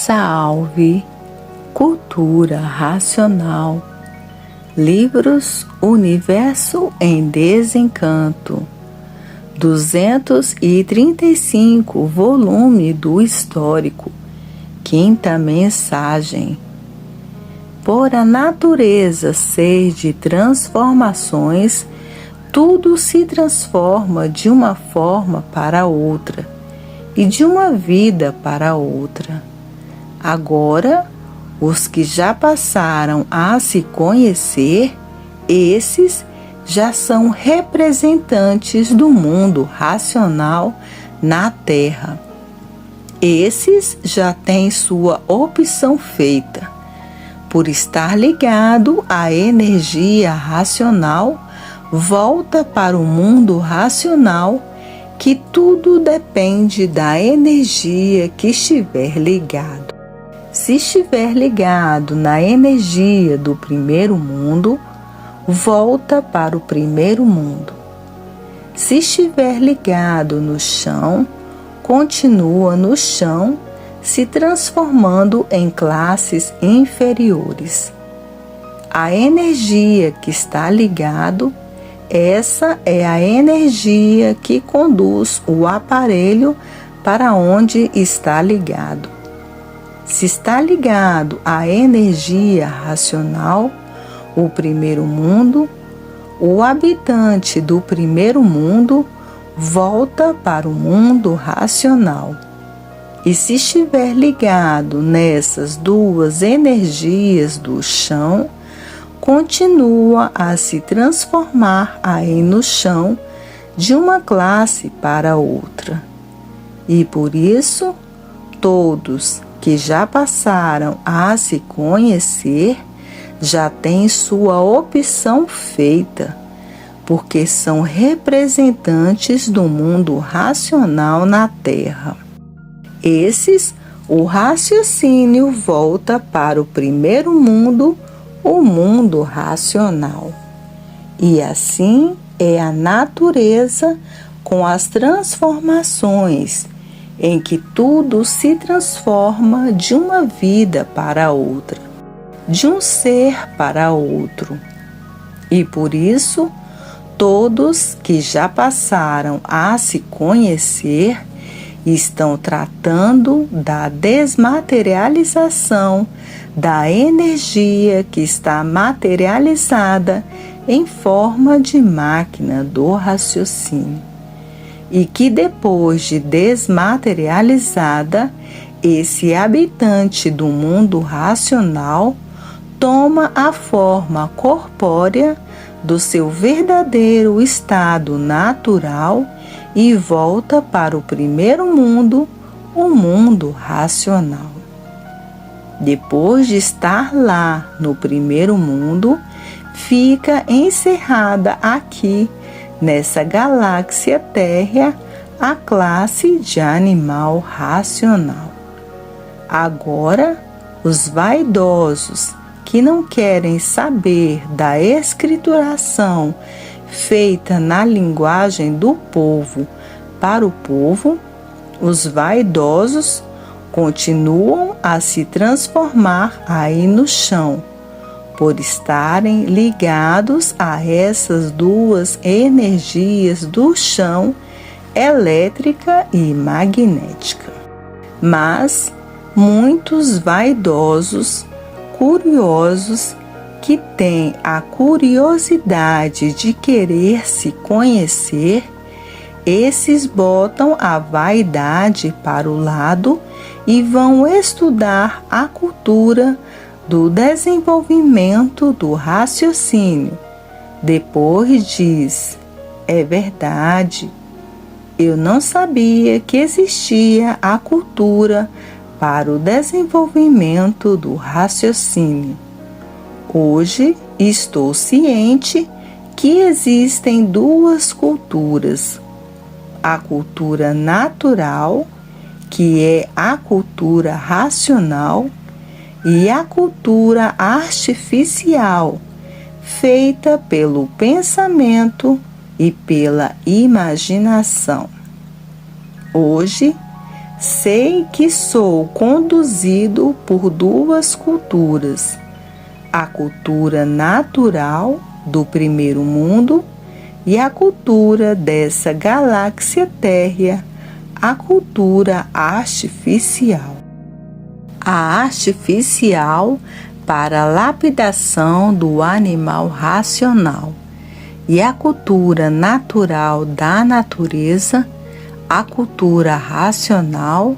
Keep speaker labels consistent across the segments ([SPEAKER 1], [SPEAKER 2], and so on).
[SPEAKER 1] Salve, cultura racional, livros Universo em Desencanto, 235, volume do Histórico, quinta mensagem. Por a natureza ser de transformações, tudo se transforma de uma forma para outra e de uma vida para outra. Agora, os que já passaram a se conhecer, esses já são representantes do mundo racional na Terra. Esses já têm sua opção feita. Por estar ligado à energia racional, volta para o mundo racional, que tudo depende da energia que estiver ligado. Se estiver ligado na energia do primeiro mundo, volta para o primeiro mundo. Se estiver ligado no chão, continua no chão, se transformando em classes inferiores. A energia que está ligado, essa é a energia que conduz o aparelho para onde está ligado. Se está ligado à energia racional, o primeiro mundo, o habitante do primeiro mundo volta para o mundo racional. E se estiver ligado nessas duas energias do chão, continua a se transformar aí no chão de uma classe para outra. E por isso, todos que já passaram a se conhecer já têm sua opção feita, porque são representantes do mundo racional na Terra. Esses, o raciocínio volta para o primeiro mundo, o mundo racional. E assim é a natureza com as transformações, em que tudo se transforma de uma vida para outra, de um ser para outro. E por isso, todos que já passaram a se conhecer estão tratando da desmaterialização da energia que está materializada em forma de máquina do raciocínio. E que depois de desmaterializada, esse habitante do mundo racional toma a forma corpórea do seu verdadeiro estado natural e volta para o primeiro mundo, o mundo racional. Depois de estar lá no primeiro mundo, fica encerrada aqui, nessa galáxia térrea, a classe de animal racional. Agora, os vaidosos que não querem saber da escrituração feita na linguagem do povo para o povo, os vaidosos continuam a se transformar aí no chão, por estarem ligados a essas duas energias do chão, elétrica e magnética. Mas muitos vaidosos, curiosos, que têm a curiosidade de querer se conhecer, esses botam a vaidade para o lado e vão estudar a cultura do desenvolvimento do raciocínio. Depois diz: é verdade, eu não sabia que existia a cultura para o desenvolvimento do raciocínio. Hoje estou ciente que existem duas culturas: a cultura natural, que é a cultura racional, e a cultura artificial, feita pelo pensamento e pela imaginação. Hoje sei que sou conduzido por duas culturas: a cultura natural do primeiro mundo e a cultura dessa galáxia térrea, a cultura artificial. A artificial para a lapidação do animal racional e a cultura natural da natureza, a cultura racional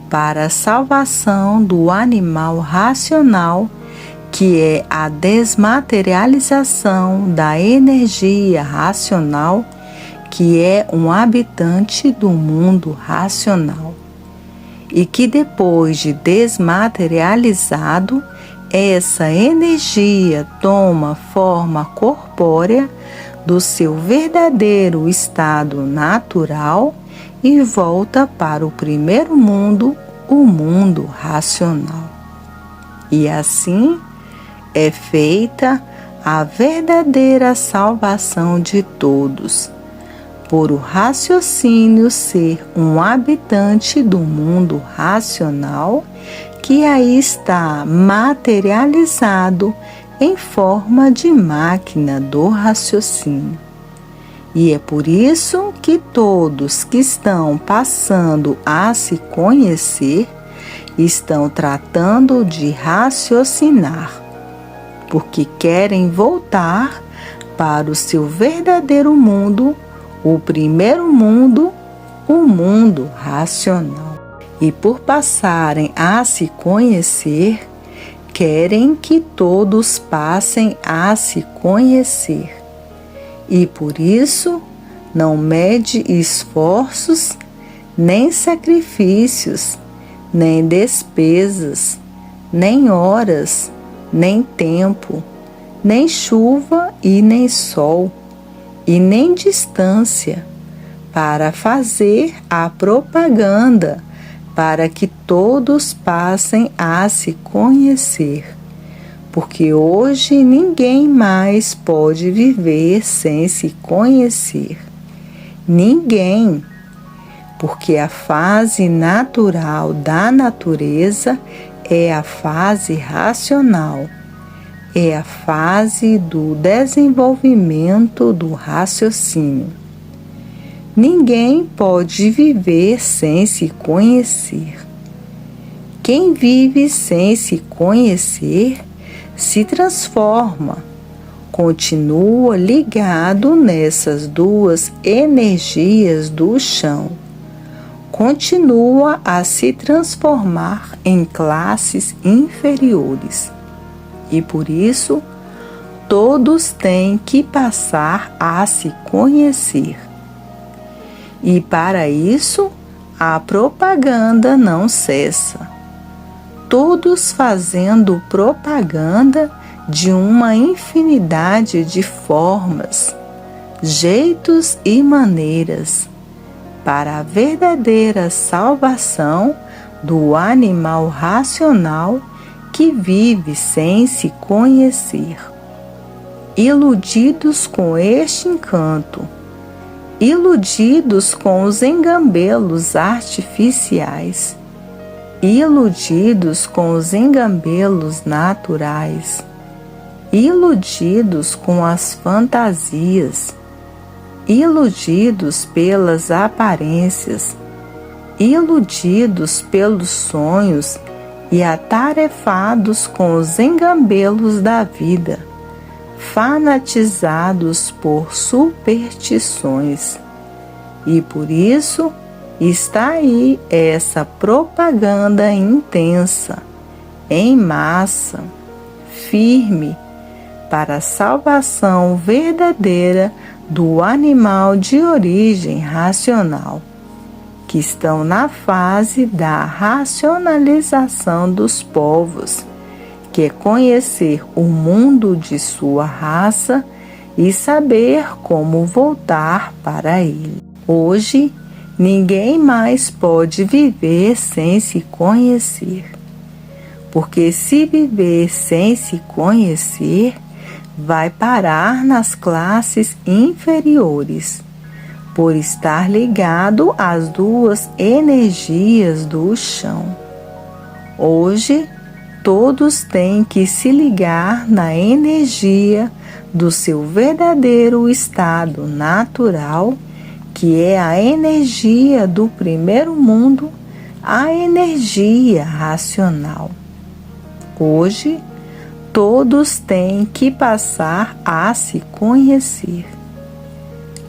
[SPEAKER 1] para a salvação do animal racional, que é a desmaterialização da energia racional, que é um habitante do mundo racional, e que depois de desmaterializado, essa energia toma forma corpórea do seu verdadeiro estado natural e volta para o primeiro mundo, o mundo racional. E assim é feita a verdadeira salvação de todos, por o raciocínio ser um habitante do mundo racional, que aí está materializado em forma de máquina do raciocínio. E é por isso que todos que estão passando a se conhecer estão tratando de raciocinar, porque querem voltar para o seu verdadeiro mundo, o primeiro mundo, o mundo racional. E por passarem a se conhecer, querem que todos passem a se conhecer. E por isso não mede esforços, nem sacrifícios, nem despesas, nem horas, nem tempo, nem chuva e nem sol, e nem distância, para fazer a propaganda, para que todos passem a se conhecer. Porque hoje ninguém mais pode viver sem se conhecer. Ninguém. Porque a fase natural da natureza é a fase racional, é a fase do desenvolvimento do raciocínio. Ninguém pode viver sem se conhecer. Quem vive sem se conhecer se transforma, continua ligado nessas duas energias do chão, continua a se transformar em classes inferiores. E por isso, todos têm que passar a se conhecer. E para isso, a propaganda não cessa. Todos fazendo propaganda de uma infinidade de formas, jeitos e maneiras, para a verdadeira salvação do animal racional que vive sem se conhecer. Iludidos com este encanto, iludidos com os engambelos artificiais, iludidos com os engambelos naturais, iludidos com as fantasias, iludidos pelas aparências, iludidos pelos sonhos e atarefados com os engambelos da vida, fanatizados por superstições. E por isso está aí essa propaganda intensa, em massa, firme, para a salvação verdadeira do animal de origem racional, que estão na fase da racionalização dos povos, que é conhecer o mundo de sua raça e saber como voltar para ele. Hoje, ninguém mais pode viver sem se conhecer, porque se viver sem se conhecer, vai parar nas classes inferiores, por estar ligado às duas energias do chão. Hoje, todos têm que se ligar na energia do seu verdadeiro estado natural, que é a energia do primeiro mundo, a energia racional. Hoje, todos têm que passar a se conhecer.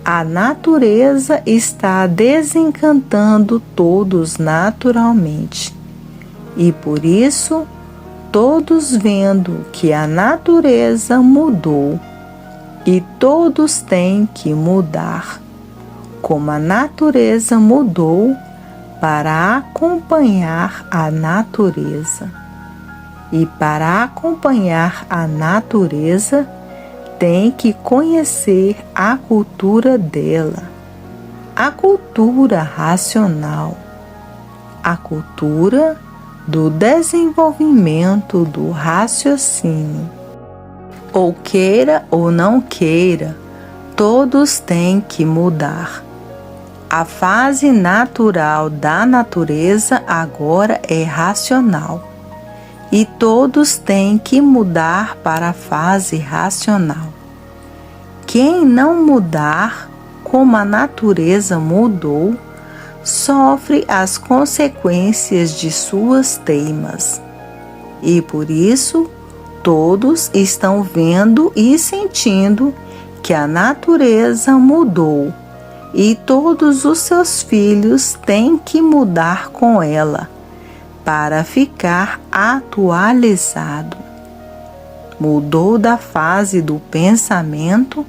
[SPEAKER 1] A natureza está desencantando todos naturalmente, e por isso, todos vendo que a natureza mudou, e todos têm que mudar, como a natureza mudou, para acompanhar a natureza. E para acompanhar a natureza, tem que conhecer a cultura dela, a cultura racional, a cultura do desenvolvimento do raciocínio. Ou queira ou não queira, todos têm que mudar. A fase natural da natureza agora é racional, e todos têm que mudar para a fase racional. Quem não mudar como a natureza mudou, sofre as consequências de suas teimas. E por isso, todos estão vendo e sentindo que a natureza mudou, e todos os seus filhos têm que mudar com ela, para ficar atualizado. Mudou da fase do pensamento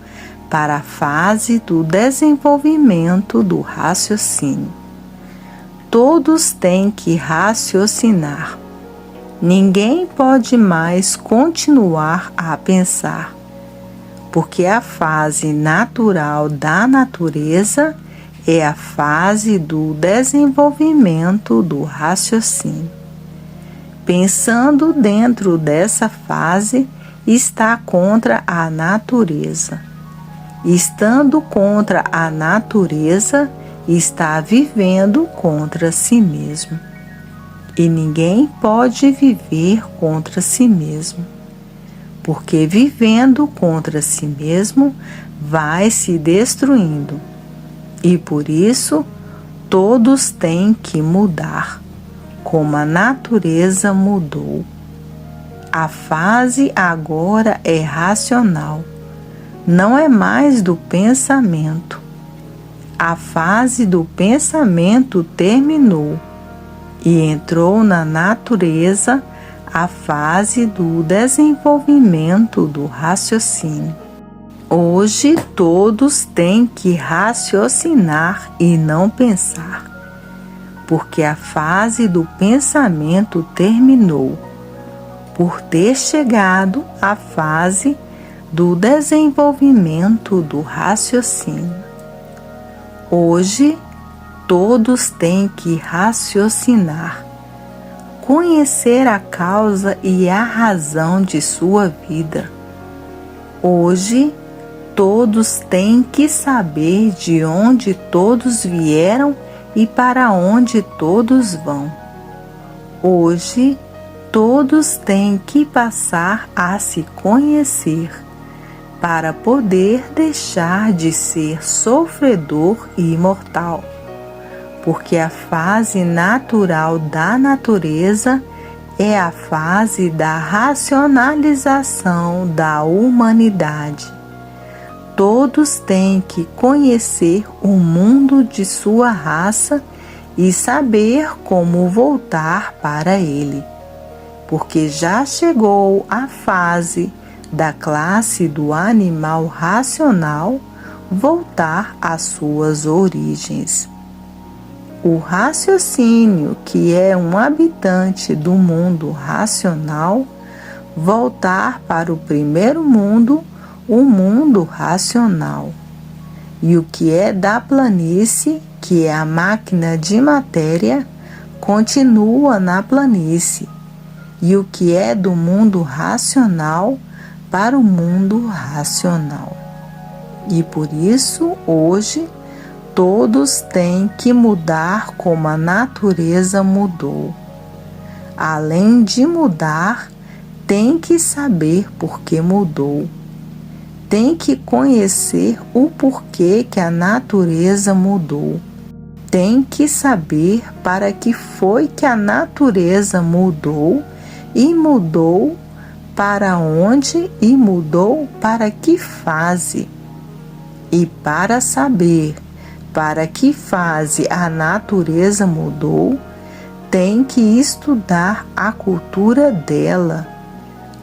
[SPEAKER 1] para a fase do desenvolvimento do raciocínio. Todos têm que raciocinar. Ninguém pode mais continuar a pensar, porque a fase natural da natureza é a fase do desenvolvimento do raciocínio. Pensando dentro dessa fase, está contra a natureza. Estando contra a natureza, está vivendo contra si mesmo. E ninguém pode viver contra si mesmo, porque vivendo contra si mesmo, vai se destruindo. E por isso, todos têm que mudar, como a natureza mudou. A fase agora é racional, não é mais do pensamento. A fase do pensamento terminou e entrou na natureza a fase do desenvolvimento do raciocínio. Hoje todos têm que raciocinar e não pensar, porque a fase do pensamento terminou, por ter chegado à fase do desenvolvimento do raciocínio. Hoje todos têm que raciocinar, conhecer a causa e a razão de sua vida. Hoje todos têm que saber de onde todos vieram e para onde todos vão. Hoje, todos têm que passar a se conhecer para poder deixar de ser sofredor e imortal, porque a fase natural da natureza é a fase da racionalização da humanidade. Todos têm que conhecer o mundo de sua raça e saber como voltar para ele, porque já chegou a fase da classe do animal racional voltar às suas origens. O raciocínio, que é um habitante do mundo racional, voltar para o primeiro mundo, o mundo racional. E o que é da planície, que é a máquina de matéria, continua na planície. E o que é do mundo racional, para o mundo racional. E por isso, hoje, Todos têm que mudar como a natureza mudou. Além de mudar, tem que saber por que mudou. Tem que conhecer o porquê que a natureza mudou. Tem que saber para que foi que a natureza mudou e mudou para onde e mudou para que fase. E para saber para que fase a natureza mudou, tem que estudar a cultura dela,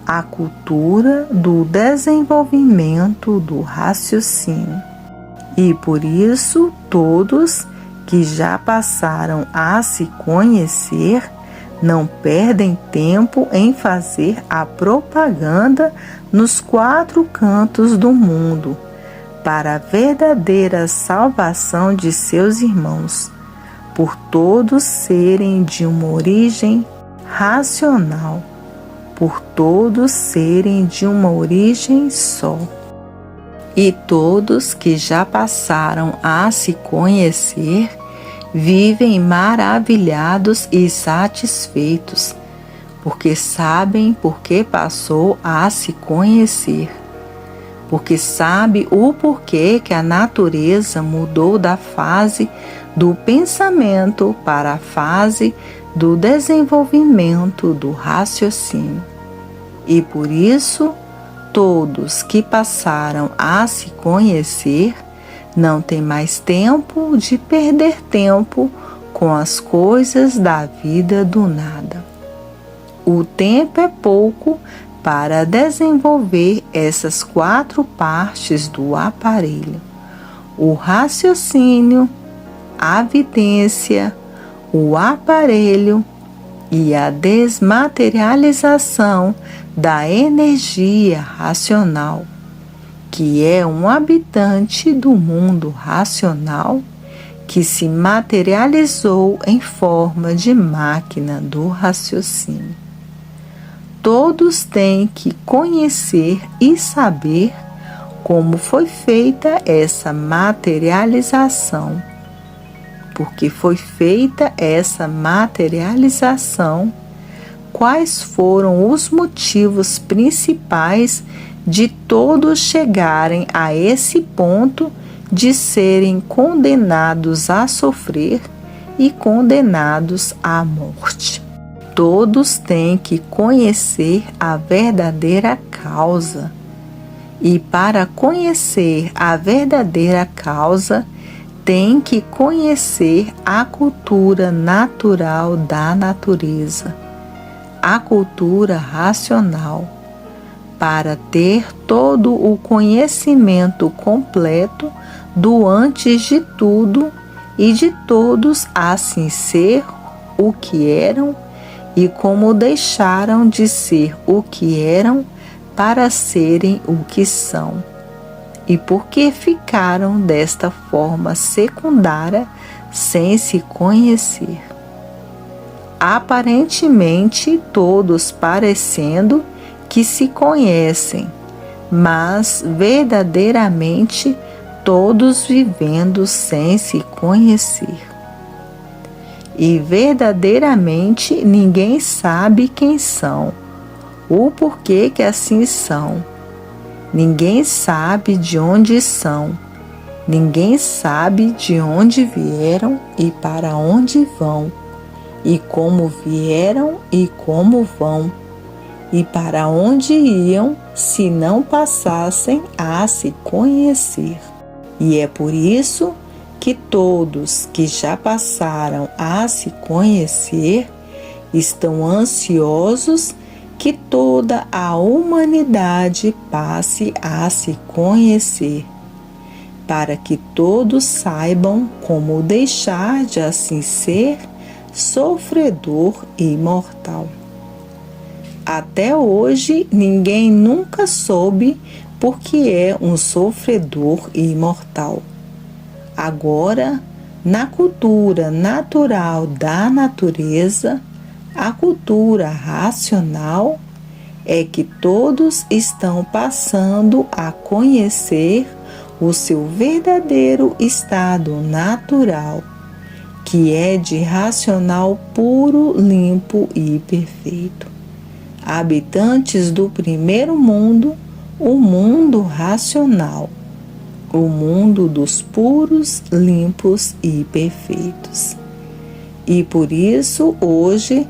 [SPEAKER 1] a cultura do desenvolvimento do raciocínio. E por isso todos que já passaram a se conhecer não perdem tempo em fazer a propaganda nos 4 cantos do mundo para a verdadeira salvação de seus irmãos, por todos serem de uma origem racional, por todos serem de uma origem só. E todos que já passaram a se conhecer vivem maravilhados e satisfeitos, porque sabem por que passou a se conhecer, porque sabe o porquê que a natureza mudou da fase do pensamento para a fase do desenvolvimento do raciocínio. E por isso, todos que passaram a se conhecer não têm mais tempo de perder tempo com as coisas da vida do nada. O tempo é pouco para desenvolver essas 4 partes do aparelho: o raciocínio, a vidência, o aparelho e a desmaterialização da energia racional, que é um habitante do mundo racional que se materializou em forma de máquina do raciocínio. Todos têm que conhecer e saber como foi feita essa materialização. Porque foi feita essa materialização, quais foram os motivos principais de todos chegarem a esse ponto de serem condenados a sofrer e condenados à morte. Todos têm que conhecer a verdadeira causa. E para conhecer a verdadeira causa, tem que conhecer a cultura natural da natureza, a cultura racional, para ter todo o conhecimento completo do antes de tudo e de todos assim ser o que eram e como deixaram de ser o que eram para serem o que são, e por que ficaram desta forma secundária sem se conhecer. Aparentemente todos parecendo que se conhecem, mas verdadeiramente todos vivendo sem se conhecer. E verdadeiramente ninguém sabe quem são, o porquê que assim são. Ninguém sabe de onde são, ninguém sabe de onde vieram e para onde vão, e como vieram e como vão, e para onde iam se não passassem a se conhecer. E é por isso que todos que já passaram a se conhecer estão ansiosos que toda a humanidade passe a se conhecer, para que todos saibam como deixar de assim ser sofredor e mortal. Até hoje ninguém nunca soube por que é um sofredor e mortal. Agora, na cultura natural da natureza, a cultura racional, é que todos estão passando a conhecer o seu verdadeiro estado natural, que é de racional puro, limpo e perfeito. Habitantes do primeiro mundo, o mundo racional, o mundo dos puros, limpos e perfeitos. E por isso, hoje,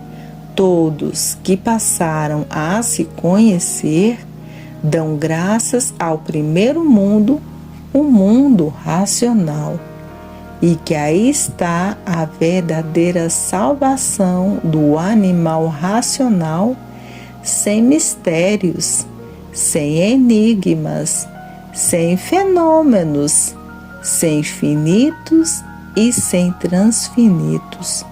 [SPEAKER 1] todos que passaram a se conhecer dão graças ao primeiro mundo, o mundo racional, e que aí está a verdadeira salvação do animal racional, sem mistérios, sem enigmas, sem fenômenos, sem finitos e sem transfinitos,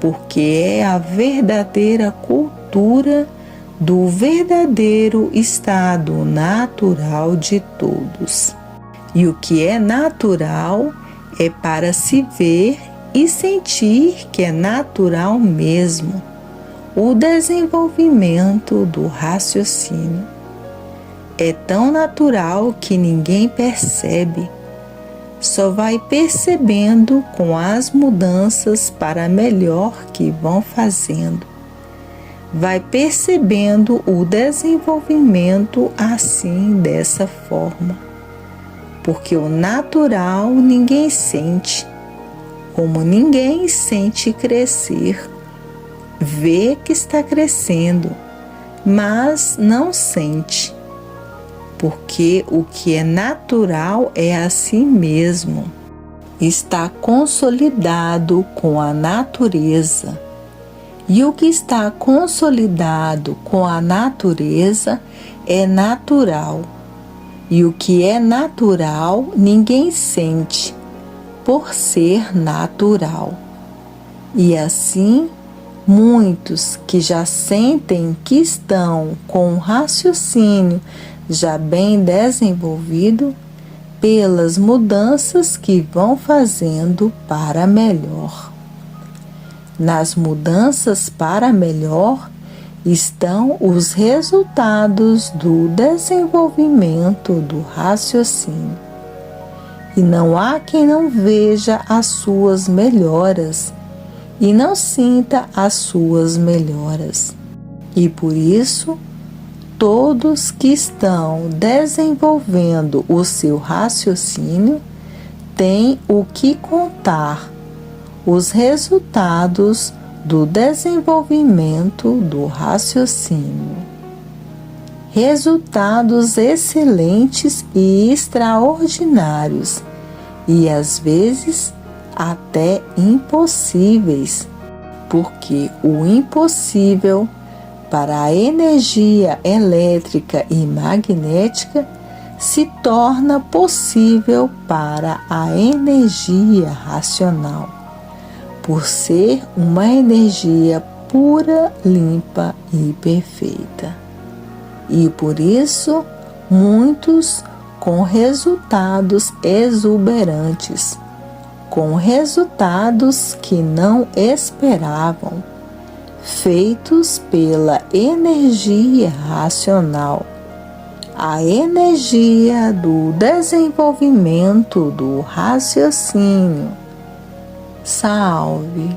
[SPEAKER 1] porque é a verdadeira cultura do verdadeiro estado natural de todos. E o que é natural é para se ver e sentir que é natural mesmo, o desenvolvimento do raciocínio. É tão natural que ninguém percebe, só vai percebendo com as mudanças para melhor que vão fazendo. Vai percebendo o desenvolvimento assim, dessa forma. Porque o natural ninguém sente, como ninguém sente crescer. Vê que está crescendo, mas não sente. Porque o que é natural é assim mesmo, está consolidado com a natureza. E o que está consolidado com a natureza é natural. E o que é natural ninguém sente, por ser natural. E assim, muitos que já sentem que estão com um raciocínio já bem desenvolvido, pelas mudanças que vão fazendo para melhor. Nas mudanças para melhor estão os resultados do desenvolvimento do raciocínio. E não há quem não veja as suas melhoras e não sinta as suas melhoras. E por isso, todos que estão desenvolvendo o seu raciocínio têm o que contar, os resultados do desenvolvimento do raciocínio. Resultados excelentes e extraordinários, e às vezes até impossíveis, porque o impossível para a energia elétrica e magnética se torna possível para a energia racional, por ser uma energia pura, limpa e perfeita. E por isso, muitos com resultados exuberantes, com resultados que não esperavam, feitos pela energia racional, a energia do desenvolvimento do raciocínio. Salve!